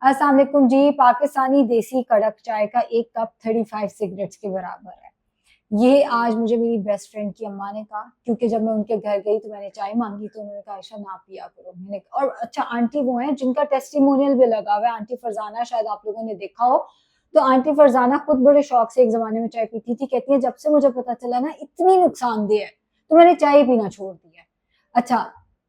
अस्सलाम वालेकुम जी। पाकिस्तानी देसी कड़क चाय का एक कप 35 सिगरेट्स के बराबर है। ये आज मुझे मेरी बेस्ट फ्रेंड की अम्मा ने कहा, क्योंकि जब मैं उनके घर गई तो मैंने चाय मांगी तो उन्होंने कहा आयशा ना पिया करो। मैंने और अच्छा, आंटी वो हैं जिनका टेस्टिमोनियल भी लगा हुआ है, आंटी फरजाना, शायद आप लोगों ने देखा हो। तो आंटी फरजाना खुद बड़े शौक से एक जमाने में चाय पीती थी। कहती है जब से मुझे पता चला ना इतनी नुकसानदेह है तो मैंने चाय पीना छोड़ दिया। अच्छा,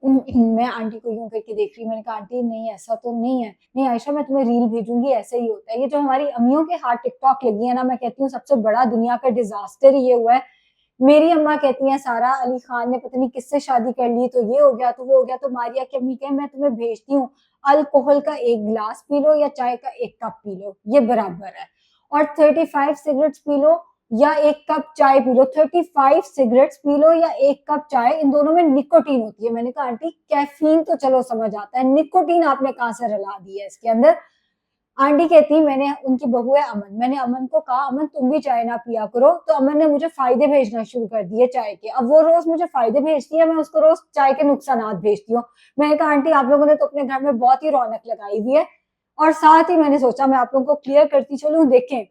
मैं आंटी को यूं करके देख रही, मैंने कहा आंटी नहीं ऐसा तो नहीं है। नहीं आयशा, मैं तुम्हें रील भेजूंगी, ऐसे ही होता है। ये जो हमारी अम्मियों के हाथ टिकटॉक लगी है ना, मैं कहती हूँ सबसे बड़ा दुनिया का डिजास्टर ये हुआ है। मेरी अम्मा कहती हैं सारा अली खान ने पता नहीं किससे शादी कर ली, तो ये हो गया तो वो हो गया। तो मारिया की अम्मी कहे मैं तुम्हें भेजती हूँ, अल्कोहल का एक गिलास पी लो या चाय का एक कप पी लो, ये बराबर है। और 35 सिगरेट्स पी लो या एक कप चाय P low, 35 cigarettes P low या एक कप चाय, इन दोनों में निकोटीन होती है। मैंने कहा आंटी कैफीन तो चलो समझ आता है, निकोटीन आपने कहां से रला दी है इसके अंदर। आंटी कहती मैंने, उनकी बहू है अमन, मैंने अमन को कहा अमन तुम भी चाय ना पिया करो, तो अमन ने मुझे फायदे भेजना शुरू कर दिए चाय के। अब वो रोज मुझे फायदे भेजती है, मैं उसको रोज चाय के नुकसानात भेजती हूँ। मैंने कहा आंटी आप लोगों ने तो अपने घर में बहुत ही रौनक लगाई हुई है। और साथ ही मैंने सोचा मैं आप लोगों को क्लियर करती चलूं। देखें,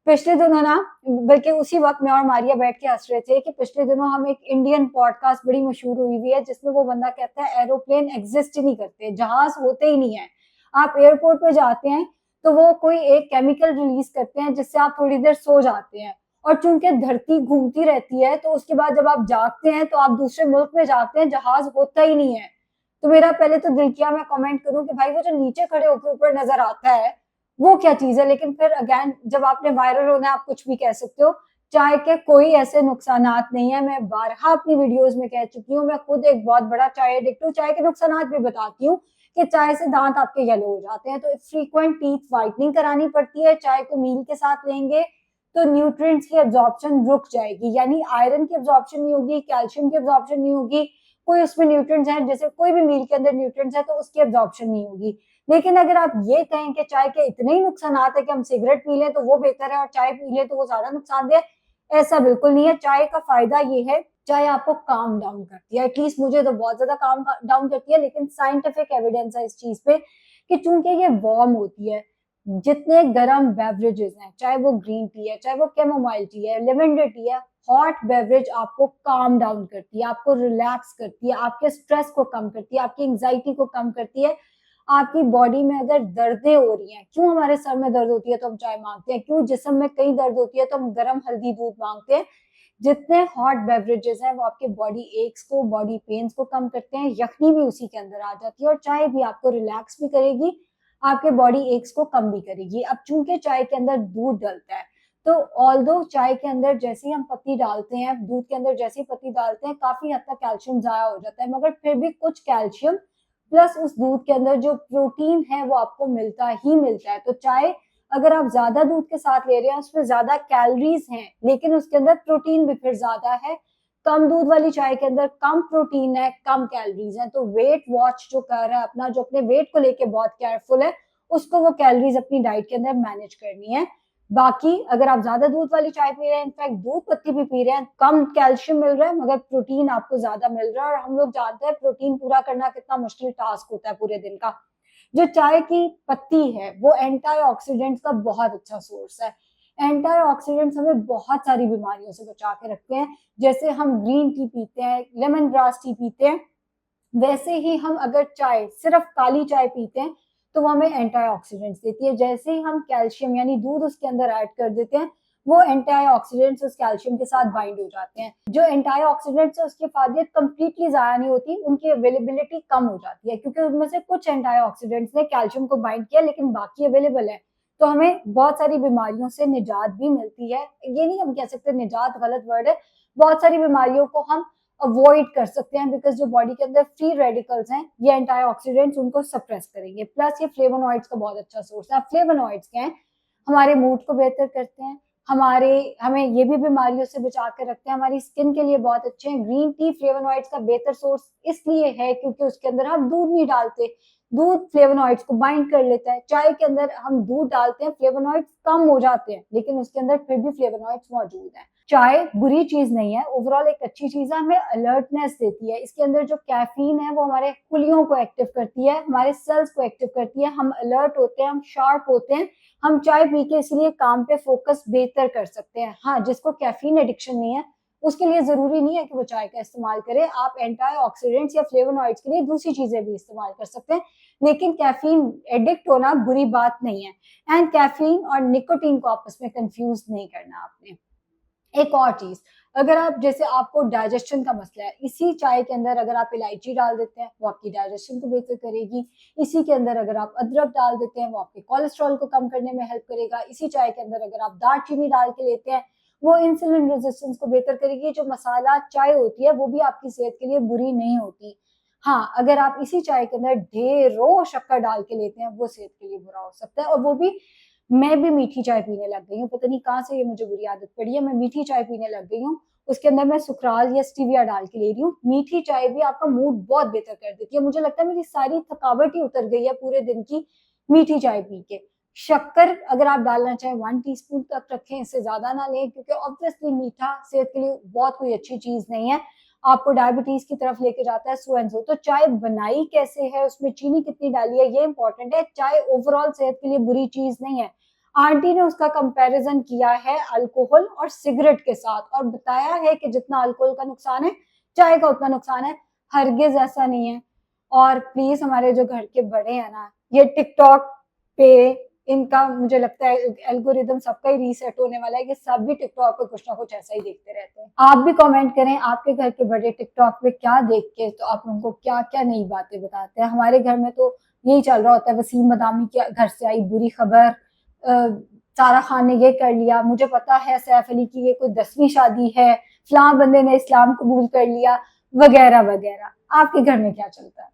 पिछले दिनों ना, बल्कि उसी वक्त मैं और मारिया बैठ के हंस रहे थे कि पिछले दिनों हम एक इंडियन पॉडकास्ट बड़ी मशहूर हुई हुई है जिसमें वो बंदा कहता है एरोप्लेन एग्जिस्ट ही नहीं करते, जहाज होते ही नहीं है। आप एयरपोर्ट पे जाते हैं तो वो कोई एक केमिकल रिलीज करते हैं जिससे आप थोड़ी देर सो जाते हैं, और चूंकि धरती घूमती रहती है तो उसके बाद जब आप जागते हैं तो आप दूसरे मुल्क में जाते हैं, जहाज होता ही नहीं है। तो मेरा पहले तो दिल किया मैं कमेंट करूं कि भाई वो जो नीचे खड़े होकर ऊपर नजर आता है वो क्या चीज है, लेकिन फिर अगेन जब आपने वायरल होना है आप कुछ भी कह सकते हो। चाय के कोई ऐसे नुकसानात नहीं है, मैं बारहा अपनी वीडियोस में कह चुकी हूँ। मैं खुद एक बहुत बड़ा चाय एडिक्ट हूँ, चाय के नुकसानात भी बताती हूँ कि चाय से दांत आपके येलो हो जाते हैं, तो फ्रीक्वेंट टीथ वाइटनिंग करानी पड़ती है। चाय को मील के साथ लेंगे तो न्यूट्रिएंट्स की एब्जॉर्प्शन रुक जाएगी, यानी आयरन की एब्जॉर्प्शन नहीं होगी, कैल्शियम की एब्जॉर्प्शन नहीं होगी। कोई उसमें न्यूट्रिएंट्स हैं, जैसे कोई भी मील के अंदर न्यूट्रिएंट्स है तो उसकी एब्जॉर्प्शन नहीं होगी। लेकिन अगर आप ये कहें कि चाय के इतने ही नुकसान है कि हम सिगरेट पी लें तो वो बेहतर है और चाय पी लें तो वो ज्यादा नुकसानदेह है, ऐसा बिल्कुल नहीं है। चाय का फायदा ये है, चाय आपको काम डाउन करती है, एटलीस्ट मुझे तो बहुत ज्यादा काम डाउन करती है। लेकिन साइंटिफिक एविडेंस है इस चीज पे कि चूंकि ये वार्म होती है, जितने गर्म बेवरेजेस हैं, चाहे वो ग्रीन टी है, चाहे वो कैमोमाइल टी है, लेवेंडर टी है, हॉट बेवरेज आपको काम डाउन करती है, आपको रिलैक्स करती है, आपके स्ट्रेस को कम करती है, आपकी एंग्जाइटी को कम करती है। आपकी बॉडी में अगर दर्दें हो रही हैं, क्यों हमारे सर में दर्द होती है तो हम चाय मांगते हैं, क्यों जिस्म में कहीं दर्द होती है तो हम गर्म हल्दी दूध मांगते हैं। जितने हॉट बेवरेजेस हैं वो आपके बॉडी एक्स को, बॉडी पेन्स को कम करते हैं। यखनी भी उसी के अंदर आ जाती है और चाय भी आपको रिलैक्स भी करेगी, आपके बॉडी एक्स को कम भी करेगी। अब चूंकि चाय के अंदर दूध डलता है तो ऑल्दो चाय के अंदर जैसे ही हम पत्ती डालते हैं, दूध के अंदर जैसे ही पत्ती डालते हैं, काफी हद तक कैल्शियम जाया हो जाता है, मगर फिर भी कुछ कैल्शियम प्लस उस दूध के अंदर जो प्रोटीन है वो आपको मिलता ही मिलता है। तो चाय अगर आप ज्यादा दूध के साथ ले रहे हैं उसमें ज्यादा कैलोरीज हैं, लेकिन उसके अंदर प्रोटीन भी फिर ज्यादा है। कम दूध वाली चाय के अंदर कम प्रोटीन है, कम कैलोरीज है। तो वेट वॉच जो कर रहा है अपना, जो अपने वेट को लेके बहुत केयरफुल है, उसको वो कैलोरीज अपनी डाइट के अंदर मैनेज करनी है। बाकी अगर आप ज्यादा दूध वाली चाय पी रहे हैं, इनफैक्ट दूध पत्ती भी पी रहे हैं, कम कैल्शियम मिल रहा है मगर प्रोटीन आपको ज्यादा मिल रहा है। और हम लोग जानते हैं प्रोटीन पूरा करना कितना मुश्किल टास्क होता है पूरे दिन का। जो चाय की पत्ती है वो एंटीऑक्सीडेंट्स का बहुत अच्छा सोर्स है। एंटीऑक्सीडेंट्स हमें बहुत सारी बीमारियों से बचा के रखते हैं। जैसे हम ग्रीन टी पीते हैं, लेमन ग्रास टी पीते हैं, वैसे ही हम अगर चाय, सिर्फ काली चाय पीते हैं तो वो हमें एंटीऑक्सीडेंट्स देती है। जैसे ही हम कैल्शियम यानी दूध उसके अंदर ऐड कर देते हैं, वो एंटीऑक्सीडेंट्स उस कैल्शियम के साथ बाइंड हो जाते हैं। जो एंटीऑक्सीडेंट्स है उसकी फायदियत कंप्लीटली जाया नहीं होती, उनकी अवेलेबिलिटी कम हो जाती है, क्योंकि उनमें से कुछ एंटीऑक्सीडेंट्स ने कैल्शियम को बाइंड किया लेकिन बाकी अवेलेबल है। तो हमें बहुत सारी बीमारियों से निजात भी मिलती है। ये नहीं हम कह सकते निजात गलत वर्ड है, बहुत सारी बीमारियों को हम अवॉइड कर सकते हैं, बिकॉज जो बॉडी के अंदर फ्री रेडिकल्स हैं ये एंटीऑक्सीडेंट्स उनको सप्रेस करेंगे। प्लस ये फ्लेवोनॉइड्स का बहुत अच्छा सोर्स है। फ्लेवोनॉइड्स क्या है, हमारे मूड को बेहतर करते हैं, हमें ये भी बीमारियों से बचा कर रखते हैं, हमारी स्किन के लिए बहुत अच्छे हैं। ग्रीन टी फ्लेवोनॉइड्स का बेहतर सोर्स इसलिए है क्योंकि उसके अंदर हम दूध नहीं डालते, दूध फ्लेवोनॉइड्स को बाइंड कर लेता है। चाय के अंदर हम दूध डालते हैं, फ्लेवोनॉइड्स कम हो जाते हैं लेकिन उसके अंदर फिर भी फ्लेवोनॉइड्स मौजूद है। चाय बुरी चीज नहीं है, ओवरऑल एक अच्छी चीज है, हमें अलर्टनेस देती है। इसके अंदर जो कैफीन है वो हमारे खुलियों को एक्टिव करती है, हमारे सेल्स को एक्टिव करती है, हम अलर्ट होते हैं, हम शार्प होते हैं, हम चाय पी के इसलिए काम पे फोकस बेहतर कर सकते हैं। हाँ, जिसको कैफीन एडिक्शन नहीं है उसके लिए जरूरी नहीं है कि वो चाय का इस्तेमाल करे, आप एंटीऑक्सीडेंट्स या फ्लेवोनॉइड्स के लिए दूसरी चीजें भी इस्तेमाल कर सकते हैं, लेकिन कैफीन एडिक्ट होना बुरी बात नहीं है। एंड कैफीन और निकोटीन को आपस में कंफ्यूज नहीं करना आपने। एक और चीज, अगर आप जैसे आपको डाइजेशन का मसला है, इसी चाय के अंदर अगर आप इलायची डाल देते हैं वो आपकी डाइजेशन को बेहतर करेगी, इसी के अंदर अगर आप अदरक डाल देते हैं वो आपके कोलेस्ट्रॉल को कम करने में हेल्प करेगा, इसी चाय के अंदर अगर आप दालचीनी डाल के लेते हैं वो इंसुलिन रेजिस्टेंस को बेहतर करेगी। जो मसाला चाय होती है वो भी आपकी सेहत के लिए बुरी नहीं होती। हाँ, अगर आप इसी चाय के अंदर ढेरों शक्कर डाल के लेते हैं वो सेहत के लिए बुरा हो सकता है। और वो भी, मैं भी मीठी चाय पीने लग गई हूँ, पता नहीं कहाँ से ये मुझे बुरी आदत पड़ी है, मैं मीठी चाय पीने लग गई हूँ, उसके अंदर मैं सुखराल या स्टीविया डाल के ले रही हूँ। मीठी चाय भी आपका मूड बहुत बेहतर कर देती है, मुझे लगता है मेरी सारी थकावट ही उतर गई है पूरे दिन की मीठी चाय पी के। शक्कर अगर आप डालना चाहें 1 टीस्पून तक रखें, इससे ज्यादा ना लें, क्योंकि ऑब्वियसली मीठा सेहत के लिए बहुत कोई अच्छी चीज नहीं है, आपको डायबिटीज की तरफ लेके जाता है, सो एंड सो। तो चाय बनाई कैसे है, उसमें चीनी कितनी डाली है, ये इंपॉर्टेंट है। चाय ओवरऑल सेहत के लिए बुरी चीज नहीं है। आंटी ने उसका कंपैरिजन किया है अल्कोहल और सिगरेट के साथ और बताया है कि जितना अल्कोहल का नुकसान है चाय का उतना नुकसान है। हरगिज ऐसा नहीं है। और प्लीज हमारे जो घर के बड़े हैं ना, ये टिकटॉक पे इनका मुझे लगता है एल्गोरिदम सबका ही रीसेट होने वाला है कि सब भी टिकटॉक पे कुछ ना कुछ ऐसा ही देखते रहते हैं। आप भी कमेंट करें आपके घर के बड़े टिकटॉक पे क्या देख के तो आप उनको क्या क्या नई बातें बताते हैं। हमारे घर में तो यही चल रहा होता है, वसीम बदामी के घर से आई बुरी खबर, सारा खान ने ये कर लिया, मुझे पता है सैफ अली की ये कोई 10वीं शादी है, फलां बंदे ने इस्लाम कबूल कर लिया, वगैरह वगैरह। आपके घर में क्या चलता है?